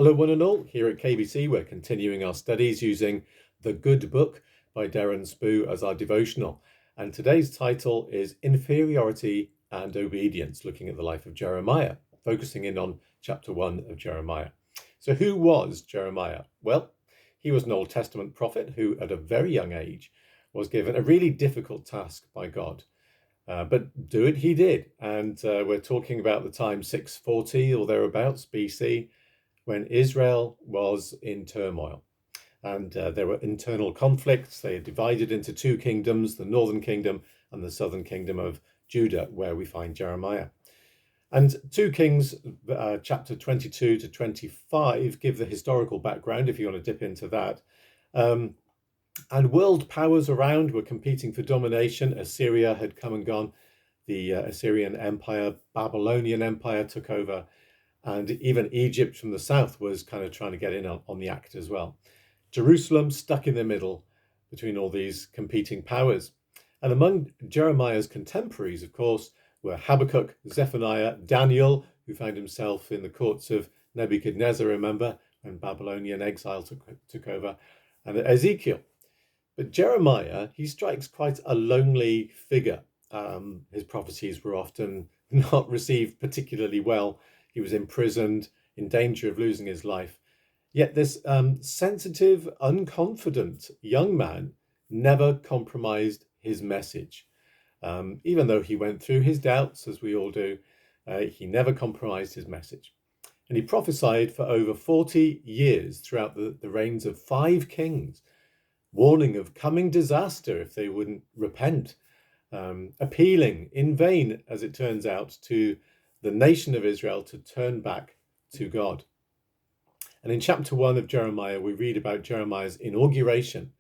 Hello, one and all. Here at KBC, we're continuing our studies using The Good Book by Darren Spoo as our devotional. And today's title is Inferiority and Obedience, looking at the life of Jeremiah, focusing in on chapter 1 of Jeremiah. So, who was Jeremiah? Well, he was an Old Testament prophet who, at a very young age, was given a really difficult task by God. But do it he did. And we're talking about the time 640 or thereabouts BC, when Israel was in turmoil. And there were internal conflicts. They had divided into two kingdoms, the northern kingdom and the southern kingdom of Judah, where we find Jeremiah. And 2 Kings, chapter 22 to 25, give the historical background, if you want to dip into that. And world powers around were competing for domination. Assyria had come and gone. The Assyrian Empire, Babylonian Empire took over. And even Egypt from the south was kind of trying to get in on the act as well. Jerusalem stuck in the middle between all these competing powers. And among Jeremiah's contemporaries, of course, were Habakkuk, Zephaniah, Daniel, who found himself in the courts of Nebuchadnezzar, remember, when Babylonian exile took over, and Ezekiel. But Jeremiah, he strikes quite a lonely figure. His prophecies were often not received particularly well. He was imprisoned, in danger of losing his life. Yet this sensitive, unconfident young man never compromised his message. Even though he went through his doubts, as we all do, he never compromised his message. And he prophesied for over 40 years throughout the reigns of 5 kings, warning of coming disaster if they wouldn't repent, appealing in vain, as it turns out, to the nation of Israel to turn back to God. And in chapter 1 of Jeremiah, we read about Jeremiah's inauguration,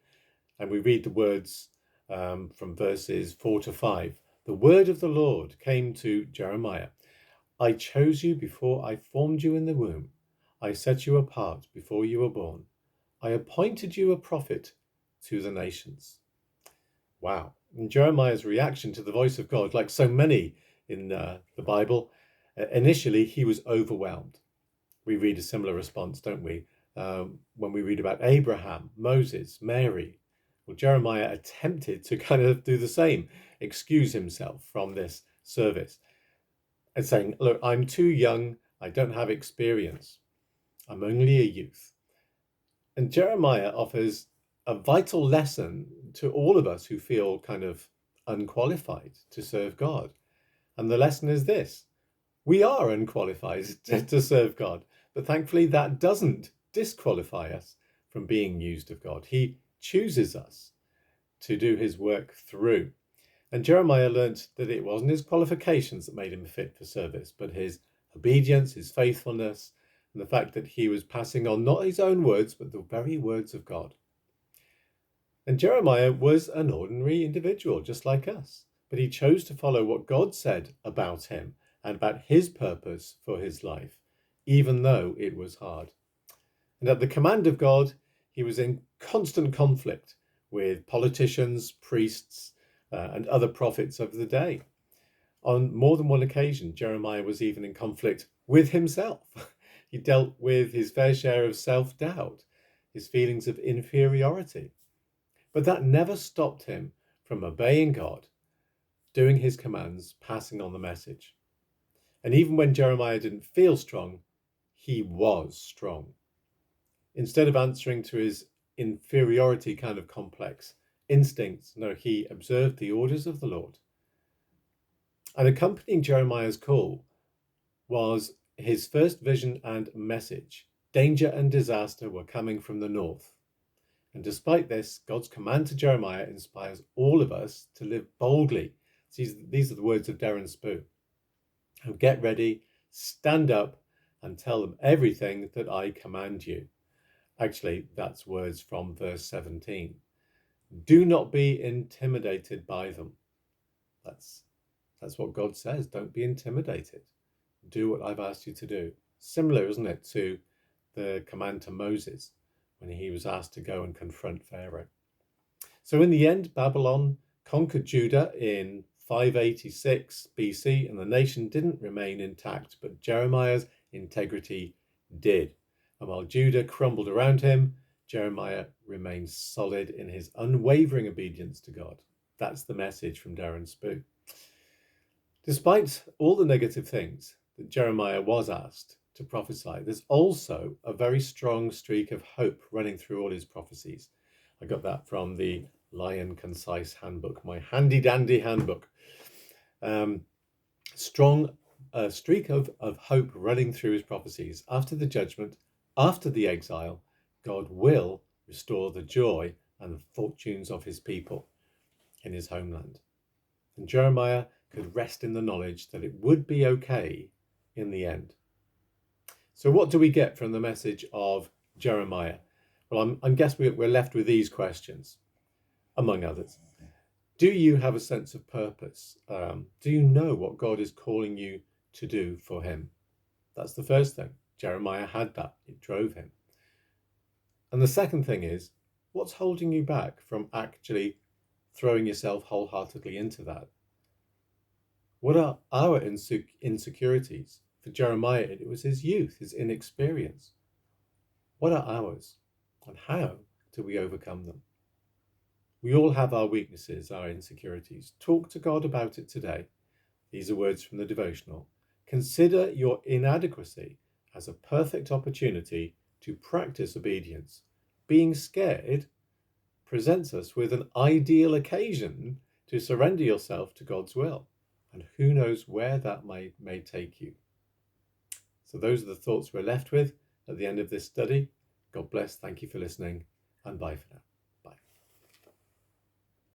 and we read the words from verses 4 to 5. The word of the Lord came to Jeremiah. I chose you before I formed you in the womb. I set you apart before you were born. I appointed you a prophet to the nations. Wow. And Jeremiah's reaction to the voice of God, like so many in the Bible, initially he was overwhelmed. We read a similar response, don't we? When we read about Abraham, Moses, Mary. Well, Jeremiah attempted to kind of do the same, excuse himself from this service and saying, look, I'm too young. I don't have experience. I'm only a youth. And Jeremiah offers a vital lesson to all of us who feel kind of unqualified to serve God. And the lesson is this: we are unqualified to serve God, but thankfully that doesn't disqualify us from being used of God. He chooses us to do his work through. And Jeremiah learnt that it wasn't his qualifications that made him fit for service, but his obedience, his faithfulness, and the fact that he was passing on not his own words, but the very words of God. And Jeremiah was an ordinary individual, just like us, but he chose to follow what God said about him and about his purpose for his life, even though it was hard. And at the command of God, he was in constant conflict with politicians, priests, and other prophets of the day. On more than one occasion, Jeremiah was even in conflict with himself. He dealt with his fair share of self-doubt, his feelings of inferiority. But that never stopped him from obeying God, doing his commands, passing on the message. And even when Jeremiah didn't feel strong, he was strong. Instead of answering to his inferiority kind of complex instincts, no, he observed the orders of the Lord. And accompanying Jeremiah's call was his first vision and message. Danger and disaster were coming from the north. And despite this, God's command to Jeremiah inspires all of us to live boldly. These are the words of Darren Spoo. Get ready, stand up, and tell them everything that I command you. Actually, that's words from verse 17. Do not be intimidated by them. That's what God says. Don't be intimidated. Do what I've asked you to do. Similar, isn't it, to the command to Moses when he was asked to go and confront Pharaoh. So in the end, Babylon conquered Judah in 586 BC, and the nation didn't remain intact, but Jeremiah's integrity did. And while Judah crumbled around him, Jeremiah remained solid in his unwavering obedience to God. That's the message from Darren Spoo. Despite all the negative things that Jeremiah was asked to prophesy, there's also a very strong streak of hope running through all his prophecies. I got that from the Lion Concise Handbook, my handy dandy handbook. Strong streak of hope running through his prophecies. After the judgment, after the exile, God will restore the joy and the fortunes of his people in his homeland. And Jeremiah could rest in the knowledge that it would be okay in the end. So what do we get from the message of Jeremiah? Well, I guess we're left with these questions, among others. Do you have a sense of purpose? Do you know what God is calling you to do for him? That's the first thing. Jeremiah had that. It drove him. And the second thing is, what's holding you back from actually throwing yourself wholeheartedly into that? What are our insecurities? For Jeremiah, it was his youth, his inexperience. What are ours? And how do we overcome them? We all have our weaknesses, our insecurities. Talk to God about it today. These are words from the devotional. Consider your inadequacy as a perfect opportunity to practice obedience. Being scared presents us with an ideal occasion to surrender yourself to God's will. And who knows where that may take you. So those are the thoughts we're left with at the end of this study. God bless. Thank you for listening, and bye for now.